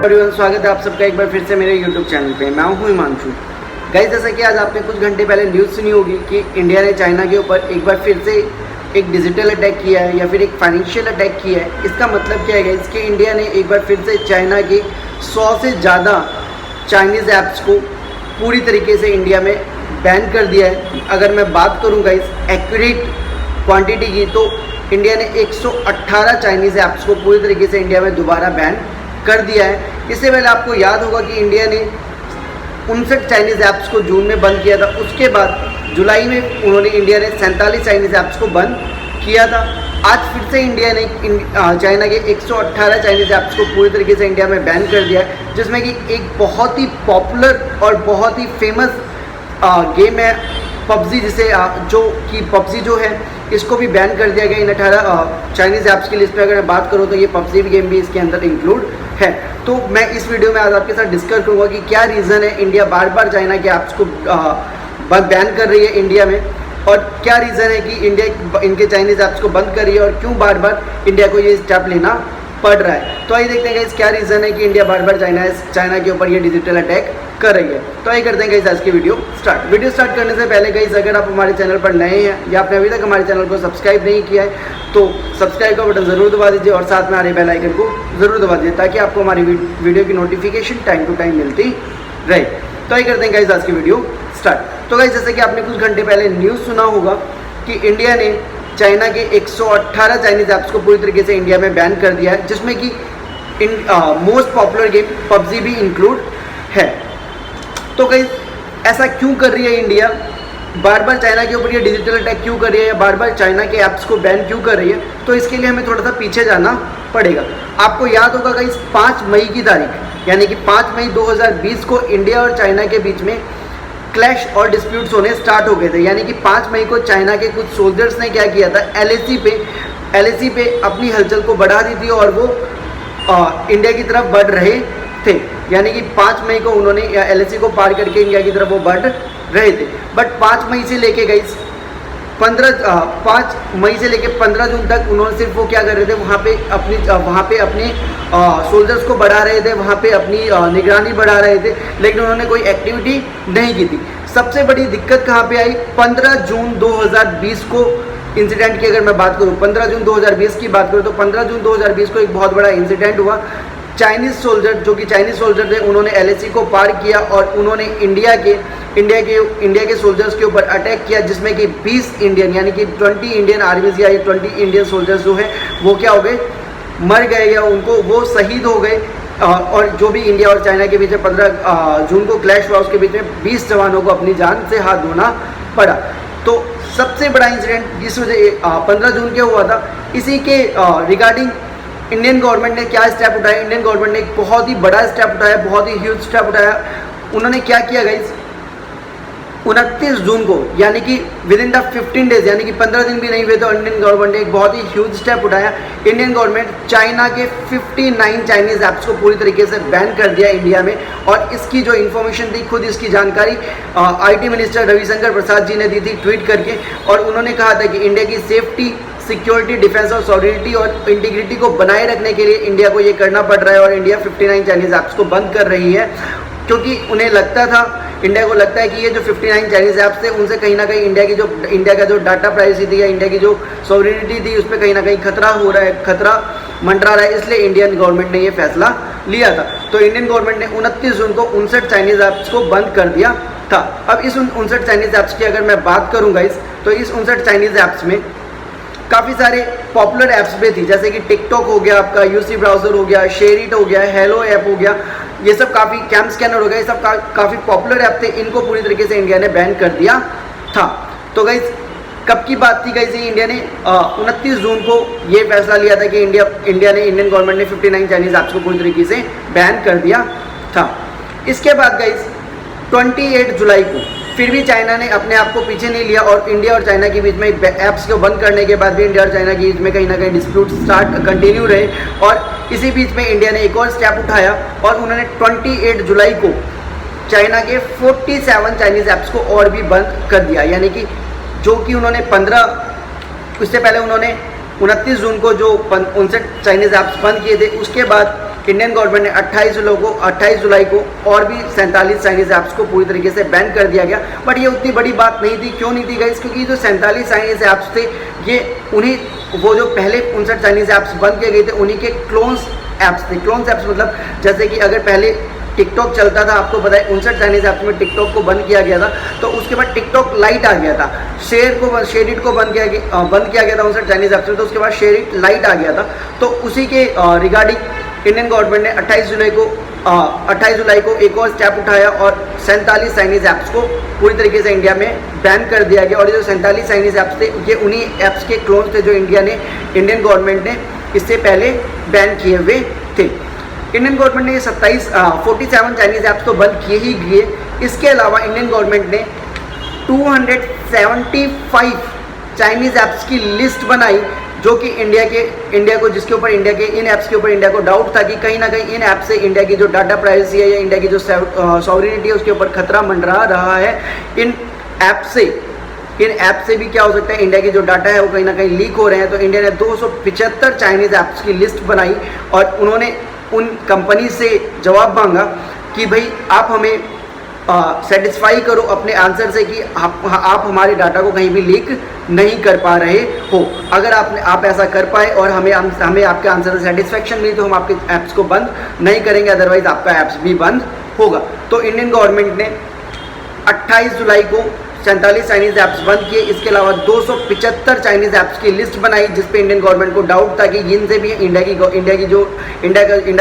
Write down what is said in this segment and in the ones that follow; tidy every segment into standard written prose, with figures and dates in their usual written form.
Everyone, स्वागत है आप सबका एक बार फिर से मेरे YouTube चैनल पे। मैं हूँ हिमांशु। गाइस, जैसा कि आज आपने कुछ घंटे पहले न्यूज़ सुनी होगी कि इंडिया ने चाइना के ऊपर एक बार फिर से एक डिजिटल अटैक किया है या फिर एक फाइनेंशियल अटैक किया है। इसका मतलब क्या है गाइस कि इंडिया ने एक बार फिर से चाइना के 100 से ज़्यादा चाइनीज़ ऐप्स को पूरी तरीके से इंडिया में बैन कर दिया है। अगर मैं बात करूँ गाइस एक्यूरेट क्वान्टिटी की, तो इंडिया ने 118 चाइनीज़ ऐप्स को पूरी तरीके से इंडिया में दोबारा बैन कर दिया है। इससे पहले आपको याद होगा कि इंडिया ने 59 चाइनीज़ ऐप्स को जून में बंद किया था। उसके बाद जुलाई में इंडिया ने 47 चाइनीज़ ऐप्स को बंद किया था। आज फिर से इंडिया ने चाइना के 118 चाइनीज़ ऐप्स को पूरी तरीके से इंडिया में बैन कर दिया है, जिसमें कि एक बहुत ही पॉपुलर और बहुत ही फेमस गेम है पबजी, जिसे जो कि पबजी जो है इसको भी बैन कर दिया गया इन 18 चाइनीज़ ऐप्स की लिस्ट में। अगर मैं बात करूँ तो ये पबजी गेम भी इसके अंदर इंक्लूड है। तो मैं इस वीडियो में आज आपके साथ डिस्कस करूँगा कि क्या रीज़न है इंडिया बार बार चाइना के ऐप्स को बैन कर रही है इंडिया में, और क्या रीज़न है कि इंडिया इनके चाइनीज़ ऐप्स को बंद कर रही है और क्यों बार बार इंडिया को ये स्टेप लेना पड़ रहा है। तो आइए देखते हैं गाइस क्या रीज़न है कि इंडिया बार बार चाइना के ऊपर ये डिजिटल अटैक कर रही है। तो आइए करते हैं गाइस आज की वीडियो स्टार्ट करने से पहले गाइस, अगर आप हमारे चैनल पर नए हैं या आपने अभी तक हमारे चैनल को सब्सक्राइब नहीं किया है तो सब्सक्राइब का बटन ज़रूर दबा दीजिए और साथ में आ रहे बेल आइकन को ज़रूर दबा दीजिए ताकि आपको हमारी वीडियो की नोटिफिकेशन टाइम टू टाइम मिलती रहे। तो आइए करते हैं गाइस आज की वीडियो स्टार्ट। तो गाइस, जैसे कि आपने कुछ घंटे पहले न्यूज़ सुना होगा कि इंडिया ने चाइना के 118 चाइनीज़ ऐप्स को पूरी तरीके से इंडिया में बैन कर दिया है, जिसमें कि मोस्ट पॉपुलर गेम पबजी भी इंक्लूड है। तो गाइस, ऐसा क्यों कर रही है इंडिया, बार बार चाइना के ऊपर ये डिजिटल अटैक क्यों कर रही है या बार बार चाइना के ऐप्स को बैन क्यों कर रही है? तो इसके लिए हमें थोड़ा सा पीछे जाना पड़ेगा। आपको याद होगा गाइस 5 मई की तारीख, यानी कि 5 मई 2020 को इंडिया और चाइना के बीच में क्लैश और डिस्प्यूट्स होने स्टार्ट हो गए थे। यानी कि 5 मई को चाइना के कुछ सोल्जर्स ने क्या किया था, एलएसी पे अपनी हलचल को बढ़ा दी थी और वो इंडिया की तरफ बढ़ रहे थे। यानी कि 5 मई को उन्होंने एलएसी को पार करके इंडिया की तरफ वो बढ़ रहे थे। बट 5 मई से लेके गई 5 मई से लेके 15 जून तक उन्होंने सिर्फ वो क्या कर रहे थे, वहाँ पे अपने सोल्जर्स को बढ़ा रहे थे, वहाँ पे अपनी निगरानी बढ़ा रहे थे, लेकिन उन्होंने कोई एक्टिविटी नहीं की थी। सबसे बड़ी दिक्कत कहाँ पे आई, 15 जून 2020 को इंसिडेंट की अगर मैं बात करूँ, 15 जून 2020 की बात करूँ तो 15 जून 2020 को एक बहुत बड़ा इंसिडेंट हुआ। चाइनीज़ सोल्जर थे, उन्होंने एलएसी को पार किया और उन्होंने इंडिया के सोल्जर्स के ऊपर अटैक किया, जिसमें कि 20 इंडियन यानी कि 20 इंडियन आर्मीज या 20 इंडियन सोल्जर्स जो है वो क्या हो गए, मर गए या वो शहीद हो गए। और जो भी इंडिया और चाइना के बीच में 15 जून को क्लैश हुआ, उसके बीच में 20 जवानों को अपनी जान से हाथ धोना पड़ा। तो सबसे बड़ा इंसिडेंट जिस वजह 15 जून के हुआ था, इसी के रिगार्डिंग इंडियन गवर्नमेंट ने क्या स्टेप उठाया। इंडियन गवर्नमेंट ने एक बहुत ही बड़ा स्टेप उठाया, बहुत ही ह्यूज स्टेप उठाया। उन्होंने क्या किया गाइस, 29 जून को यानी कि विद इन द 15 डेज, यानी कि 15 दिन भी नहीं हुए तो इंडियन गवर्नमेंट ने एक बहुत ही ह्यूज स्टेप उठाया। इंडियन गवर्नमेंट चाइना के 59 चाइनीज़ ऐप्स को पूरी तरीके से बैन कर दिया इंडिया में। और इसकी जो इन्फॉर्मेशन थी, खुद इसकी जानकारी IT मिनिस्टर रविशंकर प्रसाद जी ने दी थी ट्वीट करके, और उन्होंने कहा था कि इंडिया की सेफ्टी, सिक्योरिटी, डिफेंस और सॉलिडिटी और इंटीग्रिटी को बनाए रखने के लिए इंडिया को ये करना पड़ रहा है और इंडिया 59 चाइनीज़ ऐप्स को बंद कर रही है, क्योंकि उन्हें लगता था, इंडिया को लगता है कि ये जो 59 चाइनीज़ ऐप्स थे उनसे कहीं ना कहीं इंडिया का जो डाटा प्राइवेसी थी या इंडिया की जो सॉवरेनिटी थी उस पर कहीं ना कहीं खतरा मंडरा रहा है। इसलिए इंडियन गवर्नमेंट ने ये फैसला लिया था। तो इंडियन गवर्नमेंट ने 29 जून को 59 चाइनीज़ ऐप्स को बंद कर दिया था। अब इस 59 चाइनीज़ ऐप्स की अगर मैं बात करूँ गाइस, तो इस 59 चाइनीज़ ऐप्स में काफ़ी सारे पॉपुलर ऐप्स भी थी, जैसे कि टिकटॉक हो गया, आपका यूसी ब्राउज़र हो गया, शेयरिट हो गया, हेलो ऐप हो गया, ये सब काफ़ी कैम स्कैनर हो गया, ये सब काफ़ी पॉपुलर ऐप थे। इनको पूरी तरीके से इंडिया ने बैन कर दिया था। तो गाइस, कब की बात थी गाइस, इंडिया ने 29 जून को ये फैसला लिया था कि इंडियन गवर्नमेंट ने 59 चाइनीज़ ऐप्स को पूरी तरीके से बैन कर दिया था। इसके बाद गाइस 28 जुलाई को फिर भी चाइना ने अपने आप को पीछे नहीं लिया और इंडिया और चाइना के बीच में ऐप्स को बंद करने के बाद भी इंडिया और चाइना के बीच में कहीं ना कहीं डिस्प्यूट कंटिन्यू रहे। और इसी बीच में इंडिया ने एक और स्टेप उठाया और उन्होंने 28 जुलाई को चाइना के 47 चाइनीज़ ऐप्स को और भी बंद कर दिया। यानी कि जो कि उन्होंने 15 उससे पहले उन्होंने 29 जून को जो 59 चाइनीज़ ऐप्स बंद किए थे, उसके बाद इंडियन गवर्नमेंट ने 28 जुलाई को और भी 47 चाइनीज़ ऐप्स को पूरी तरीके से बैन कर दिया गया। बट ये उतनी बड़ी बात नहीं थी। क्यों नहीं थी गाइस? क्योंकि जो 47 चाइनीज़ ऐप्स थे ये उन्हीं वो जो पहले 59 चाइनीज़ ऐप्स बंद किए गए थे उन्हीं के क्लोन्स ऐप्स थे। क्लोन्स ऐप्स मतलब जैसे कि अगर पहले टिकटॉक चलता था, आपको पता है 59 चाइनीज़ ऐप्स में टिकटॉक को बंद किया गया था, तो उसके बाद टिकटॉक लाइट आ गया था। शेयर इट को बंद किया गया था 59 चाइनीज़ ऐप्स में, तो उसके बाद शेयर इट लाइट आ गया था। तो उसी के रिगार्डिंग इंडियन गवर्नमेंट ने 28 जुलाई को एक और स्टेप उठाया और 47 चाइनीज़ ऐप्स को पूरी तरीके से इंडिया में बैन कर दिया गया। और ये जो 47 चाइनीज़ ऐप्स थे ये उन्हीं ऐप्स के क्लोन्स थे जो इंडियन गवर्नमेंट ने इससे पहले बैन किए हुए थे। इंडियन गवर्नमेंट ने ये 47 चाइनीज़ ऐप्स तो बंद किए ही किए। इसके अलावा इंडियन गवर्नमेंट ने 275 चाइनीज़ ऐप्स की लिस्ट बनाई जो कि इंडिया को जिसके ऊपर इन ऐप्स के ऊपर इंडिया को डाउट था कि कहीं ना कहीं इन ऐप से इंडिया की जो डाटा प्राइवेसी है या इंडिया की जो सॉवरेनिटी है उसके ऊपर खतरा मंडरा रहा है। इन ऐप से भी क्या हो सकता है, इंडिया की जो डाटा है वो कहीं ना कहीं लीक हो रहे हैं। तो इंडिया ने 275 चाइनीज़ ऐप्स की लिस्ट बनाई और उन्होंने उन कंपनी से जवाब मांगा कि भाई आप हमें सेटिस्फाई करो अपने आंसर से कि आप हमारे डाटा को कहीं भी लीक नहीं कर पा रहे हो। अगर आप ऐसा कर पाए और हमें आपके आंसर से सेटिस्फेक्शन मिली तो हम आपके ऐप्स को बंद नहीं करेंगे, अदरवाइज आपका ऐप्स भी बंद होगा। तो इंडियन गवर्नमेंट ने 28 जुलाई को 47 चाइनीज़ ऐप्स बंद किए। इसके अलावा 275 चाइनीज़ ऐप्स की लिस्ट बनाई जिस पे इंडियन गवर्नमेंट को डाउट था कि इनसे भी इंडिया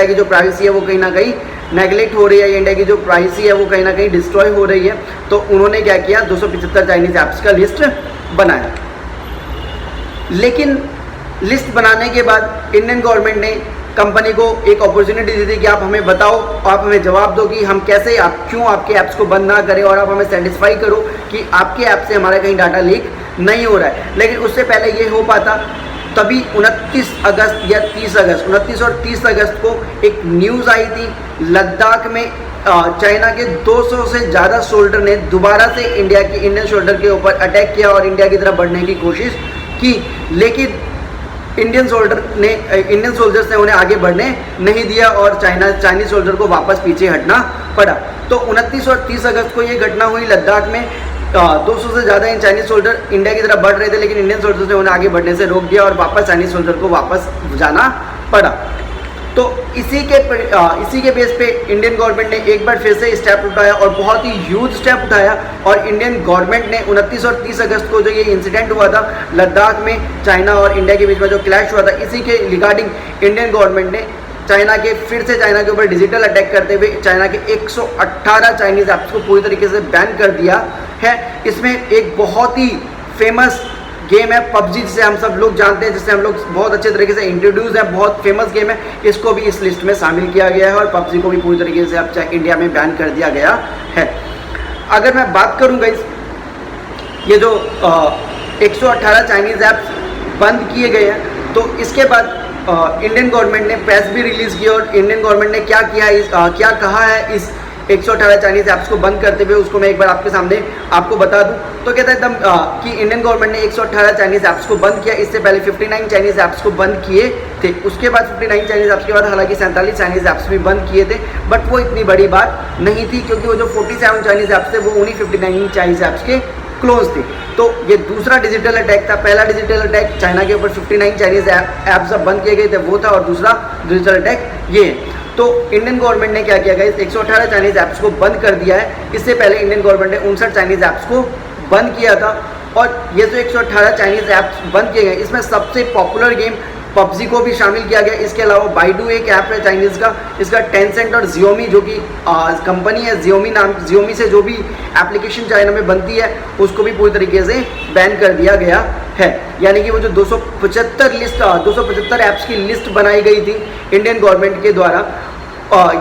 की जो प्राइवेसी है वो कहीं ना कहीं नेगलेक्ट हो रही है, इंडिया की जो प्राइवेसी है वो कहीं ना कहीं डिस्ट्रॉय हो रही है। तो उन्होंने क्या किया, 275 चाइनीज़ ऐप्स का लिस्ट बनाया। लेकिन लिस्ट बनाने के बाद इंडियन गवर्नमेंट ने कंपनी को एक अपॉर्चुनिटी दी थी कि आप हमें बताओ, आप हमें जवाब दो कि हम कैसे क्यों आपके ऐप्स को बंद ना करें और आप हमें सेटिस्फाई करो कि आपके ऐप से हमारा कहीं डाटा लीक नहीं हो रहा है। लेकिन उससे पहले ये हो पाता तभी 29 और 30 अगस्त को एक न्यूज़ आई थी। लद्दाख में चाइना के 200 से ज़्यादा सोल्जर ने दोबारा से इंडियन सोल्जर के ऊपर अटैक किया और इंडिया की तरफ बढ़ने की कोशिश की। लेकिन इंडियन सोल्जर्स ने उन्हें आगे बढ़ने नहीं दिया और चाइनीज सोल्जर को वापस पीछे हटना पड़ा। तो 29 और 30 अगस्त को ये घटना हुई। लद्दाख में 200 से ज़्यादा चाइनीज सोल्जर इंडिया की तरफ बढ़ रहे थे, लेकिन इंडियन सोल्जर्स ने उन्हें आगे बढ़ने से रोक दिया और वापस चाइनीज सोल्जर को वापस जाना पड़ा। तो इसी के बेस पे इंडियन गवर्नमेंट ने एक बार फिर से स्टेप उठाया और बहुत ही ह्यूज स्टेप उठाया। और इंडियन गवर्नमेंट ने 29 और 30 अगस्त को जो ये इंसिडेंट हुआ था लद्दाख में चाइना और इंडिया के बीच में जो क्लैश हुआ था, इसी के रिगार्डिंग इंडियन गवर्नमेंट ने चाइना के ऊपर डिजिटल अटैक करते हुए चाइना के 118 चाइनीज़ ऐप्स को पूरी तरीके से बैन कर दिया है। इसमें एक बहुत ही फेमस गेम है पबजी, जिसे हम सब लोग जानते हैं, जिससे हम लोग बहुत अच्छे तरीके से इंट्रोड्यूस है, बहुत फेमस गेम है। इसको भी इस लिस्ट में शामिल किया गया है और पबजी को भी पूरी तरीके से अब इंडिया में बैन कर दिया गया है। अगर मैं बात करूँ गाइस, ये जो 118 चाइनीज़ ऐप्स बंद किए गए हैं, तो इसके बाद इंडियन गवर्नमेंट ने प्रेस भी रिलीज़ की और इंडियन गवर्नमेंट ने क्या कहा है इस 118 चाइनीज़ ऐप्स को बंद करते हुए, उसको मैं एक बार आपके सामने आपको बता दूं। तो कहता है कि इंडियन गवर्नमेंट ने 118 चाइनीज़ ऐप्स को बंद किया। इससे पहले 59 चाइनीज़ ऐप्स को बंद किए थे। उसके बाद 59 चाइनीज़ ऐप्स के बाद हालांकि 47 चाइनीज़ ऐप्स भी बंद किए थे, बट वो इतनी बड़ी बात नहीं थी क्योंकि वो जो 47 चाइनीज़ ऐप्स थे वो उन्हीं 59 चाइनीज़ ऐप्स के क्लोज थे। तो ये दूसरा डिजिटल अटैक था। पहला डिजिटल अटैक चाइना के ऊपर 59 चाइनीज़ ऐप्स जब बंद किए गए थे वो था, और दूसरा डिजिटल अटैक ये है। तो इंडियन गवर्नमेंट ने क्या किया गया, 118 चाइनीज़ ऐप्स को बंद कर दिया है। इससे पहले इंडियन गवर्नमेंट ने 59 चाइनीज़ ऐप्स को बंद किया था। और ये जो 118 चाइनीज़ ऐप्स बंद किए गए, इसमें सबसे पॉपुलर गेम पबजी को भी शामिल किया गया। इसके अलावा बाइडू एक ऐप है चाइनीज़ का, इसका टेंसेंट और जियोमी जो कि कंपनी है, जियोमी से जो भी एप्लीकेशन चाइना में बनती है उसको भी पूरी तरीके से बैन कर दिया गया है। यानी कि वो जो 275 ऐप्स की लिस्ट बनाई गई थी इंडियन गवर्नमेंट के द्वारा,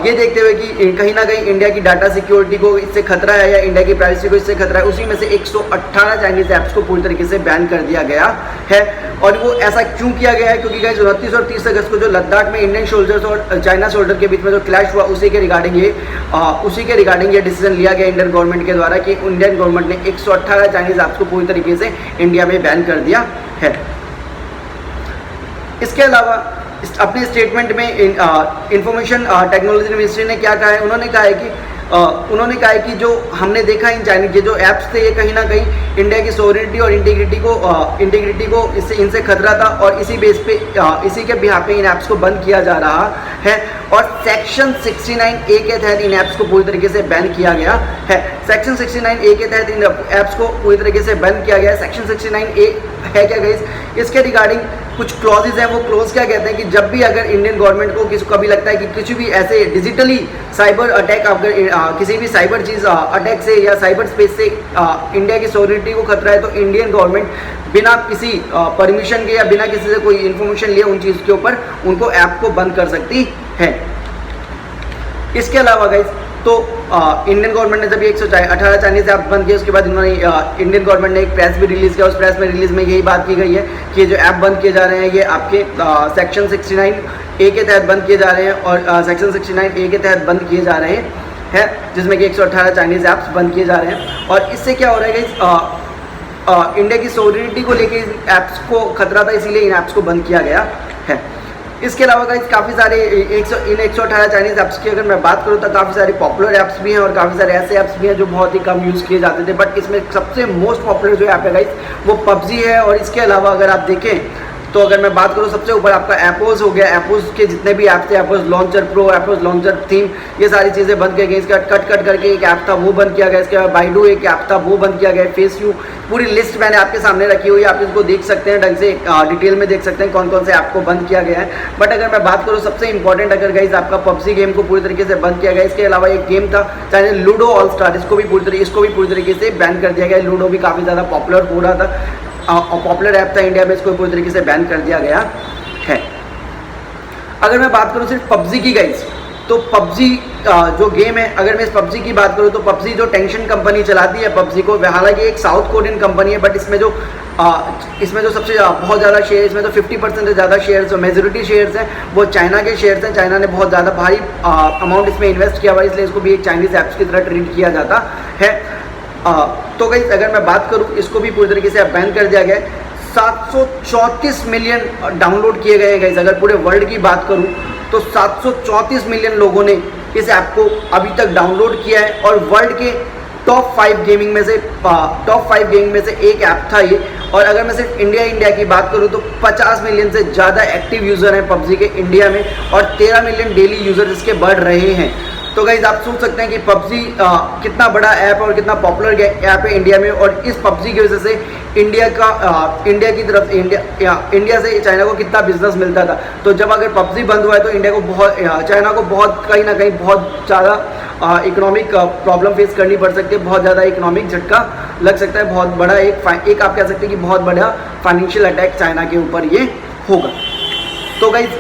ये देखते हुए कि कहीं ना कहीं इंडिया की डाटा सिक्योरिटी को इससे खतरा है या इंडिया की प्राइवेसी को इससे खतरा है, उसी में से 118 चाइनीज़ ऐप्स को पूरी तरीके से बैन कर दिया गया है। और वो ऐसा क्यों किया गया है, क्योंकि गाइस 29 और 30 अगस्त को जो लद्दाख में इंडियन सोल्जर्स और चाइना सोल्जर के बीच में जो क्लैश हुआ, उसी के रिगार्डिंग ये डिसीजन लिया गया इंडियन गवर्नमेंट के द्वारा कि इंडियन गवर्नमेंट ने 118 चाइनीज़ ऐप्स को पूरी तरीके से इंडिया में बैन कर दिया है। इसके अलावा अपने स्टेटमेंट में इंफॉर्मेशन टेक्नोलॉजी मिनिस्ट्री ने क्या कहा है, उन्होंने कहा है कि जो हमने देखा इन चाइनीज ये जो ऐप्स थे ये कहीं ना कहीं इंडिया की सोवरेनिटी और इंटीग्रिटी को इनसे खतरा था, और इसी बेस पे इसी के बिहाफ पे इन ऐप्स को बंद किया जा रहा है। और सेक्शन 69A के तहत इन ऐप्स को पूरी तरीके से बैन किया गया है। सेक्शन 69A के तहत इन ऐप्स को पूरी तरीके से बैन किया गया है। सेक्शन 69A है क्या गाइस, इसके रिगार्डिंग कुछ क्लॉजेज हैं। वो क्लॉज क्या कहते हैं कि जब भी अगर इंडियन गवर्नमेंट को किसी को भी लगता है कि कुछ भी ऐसे डिजिटली साइबर अटैक, अगर किसी भी साइबर चीज़ अटैक से या साइबर स्पेस से इंडिया की सोवरेनिटी को खतरा है, तो इंडियन गवर्नमेंट बिना किसी परमिशन के या बिना किसी से कोई इन्फॉर्मेशन लिए उन चीज़ के ऊपर उनको ऐप को बंद कर सकती है। इसके अलावा गाइस तो इंडियन गवर्नमेंट ने जब ये 118 चाइनीज ऐप बंद किए, उसके बाद इन्होंने इंडियन गवर्नमेंट ने एक प्रेस भी रिलीज़ किया। उस प्रेस में रिलीज में यही बात की गई है कि जो ऐप बंद किए जा रहे हैं ये आपके सेक्शन 69A के तहत बंद किए जा रहे हैं, और सेक्शन 69A के तहत बंद किए जा रहे हैं, जिसमें कि 118 चाइनीज ऐप्स बंद किए जा रहे हैं। और इससे क्या हो रहा है गाइस, इंडिया की सोवरेनिटी को लेकर इन ऐप्स को खतरा था, इसीलिए इन ऐप्स को बंद किया गया है। इसके अलावा गाइस काफ़ी सारे इन 118 चाइनीज ऐप्स की अगर मैं बात करूँ तो काफ़ी सारे पॉपुलर ऐप्स भी हैं और काफ़ी सारे ऐसे ऐप्स भी हैं जो बहुत ही कम यूज़ किए जाते थे, बट इसमें सबसे मोस्ट पॉपुलर जो ऐप है गाइस वो PUBG है। और इसके अलावा अगर आप देखें तो अगर मैं बात करूँ सबसे ऊपर आपका एपोज हो गया। एपोज के जितने भी ऐप्स थे, एपोज लॉन्चर प्रो, एपोज लॉन्चर थीम, ये सारी चीज़ें बंद की गई। इसका कट करके एक ऐप था वो बंद किया गया। इसके बाद बाइडू एक ऐप था वो बंद किया गया। फेसयू, पूरी लिस्ट मैंने आपके सामने रखी हुई है, आप इसको देख सकते हैं, ढंग से डिटेल में देख सकते हैं कौन कौन से ऐप को बंद किया गया है। बट अगर मैं बात करूँ सबसे इंपॉर्टेंट अगर गाइस आपका PUBG गेम को पूरी तरीके से बंद किया गया। इसके अलावा एक गेम था चाहे लूडो ऑल स्टार, इसको भी पूरी तरीके से बैन कर दिया गया। लूडो भी काफ़ी ज़्यादा पॉपुलर हो रहा था, पॉपुलर ऐप था इंडिया में, इसको पूरी तरीके से बैन कर दिया गया है। अगर मैं बात करूँ सिर्फ PUBG की गाइस, तो PUBG जो गेम है, अगर मैं इस PUBG की बात करूँ तो PUBG जो टेंशन कंपनी चलाती है PUBG को, हालांकि एक साउथ कोरियन कंपनी है, बट इसमें जो सबसे बहुत ज़्यादा शेयर, इसमें तो 50% से ज़्यादा शेयर, जो मेजोरिटी शेयर्स हैं वो चाइना के शेयर्स हैं। चाइना ने बहुत ज़्यादा भारी अमाउंट इसमें इन्वेस्ट किया हुआ है, इसलिए इसको भी एक चाइनीज़ ऐप्स की तरह ट्रीट किया जाता है। तो गाइस अगर मैं बात करूँ इसको भी पूरी तरीके से बैन कर दिया गया है। 734 मिलियन डाउनलोड किए गए हैं गाइस। अगर पूरे वर्ल्ड की बात करूँ तो 734 मिलियन लोगों ने इस ऐप को अभी तक डाउनलोड किया है, और वर्ल्ड के टॉप 5 गेमिंग में से एक ऐप था ये। और अगर मैं सिर्फ इंडिया की बात करूँ तो 50 मिलियन से ज़्यादा एक्टिव यूज़र हैं PUBG के इंडिया में, और 13 मिलियन डेली यूज़र इसके बढ़ रहे हैं। तो गाइज आप सोच सकते हैं कि PUBG कितना बड़ा ऐप और कितना पॉपुलर ऐप है इंडिया में, और इस PUBG की वजह से इंडिया से चाइना को कितना बिजनेस मिलता था। तो जब अगर PUBG बंद हुआ है तो चाइना को बहुत कहीं ना कहीं बहुत ज़्यादा इकोनॉमिक प्रॉब्लम फेस करनी पड़ सकती है, बहुत ज़्यादा इकोनॉमिक झटका लग सकता है, बहुत बड़ा एक आप कह सकते हैं कि बहुत बड़ा फाइनेंशियल अटैक चाइना के ऊपर ये होगा। तो गाइज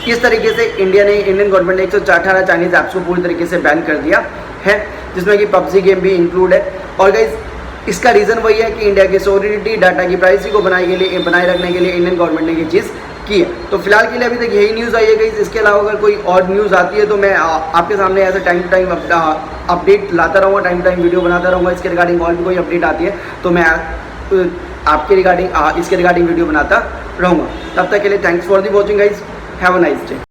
इस तरीके से इंडियन गवर्नमेंट ने 118 चाइनीज ऐप्स को पूरी तरीके से बैन कर दिया है, जिसमें कि PUBG गेम भी इंक्लूड है। और गाइज इसका रीज़न वही है कि इंडिया की सोवरेनिटी, डाटा की प्राइवेसी को बनाए रखने के लिए इंडियन गवर्नमेंट ने ये चीज़ की है। तो फिलहाल के लिए अभी तक यही न्यूज़ आई है गाइज। इसके अलावा अगर कोई और न्यूज़ आती है तो मैं आपके सामने ऐसे टाइम टू टाइम अपडेट लाता रहूँगा, टाइम टू टाइम वीडियो बनाता रहूँगा। इसके रिगार्डिंग और भी कोई अपडेट आती है तो मैं आपके रिगार्डिंग इसके रिगार्डिंग वीडियो बनाता रहूँगा। तब तक के लिए thanks for the watching guys, have a nice day.